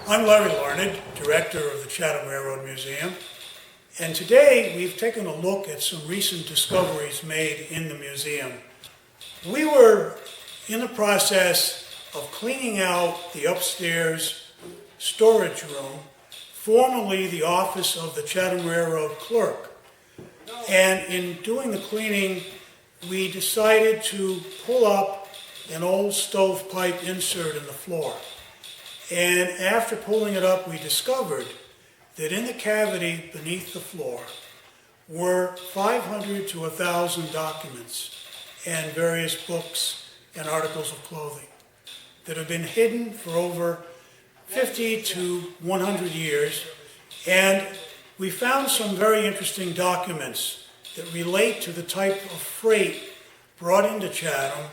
I'm Larry Larned, Director of the Chatham Railroad Museum, and today we've taken a look at some recent discoveries made in the museum. We were in the process of cleaning out the upstairs storage room, formerly the office of the Chatham Railroad clerk. And in doing the cleaning, we decided to pull up an old stovepipe insert in the floor. And after pulling it up, we discovered that in the cavity beneath the floor were 500 to 1,000 documents and various books and articles of clothing that have been hidden for over 50 to 100 years. And we found some very interesting documents that relate to the type of freight brought into Chatham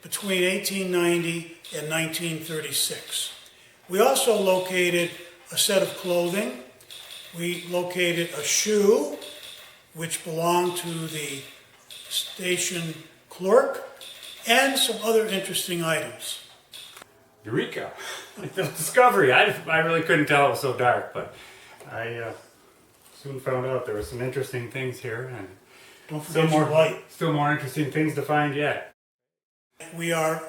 between 1890 and 1936. We also located a set of clothing. We located a shoe, which belonged to the station clerk, and some other interesting items. Eureka! The discovery. I really couldn't tell it was so dark, but I soon found out there were some interesting things here, and don't forget your light. Still more interesting things to find yet. We are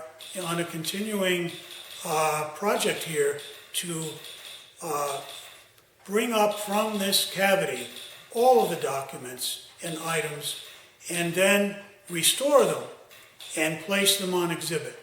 on a continuing project here to bring up from this cavity all of the documents and items and then restore them and place them on exhibit.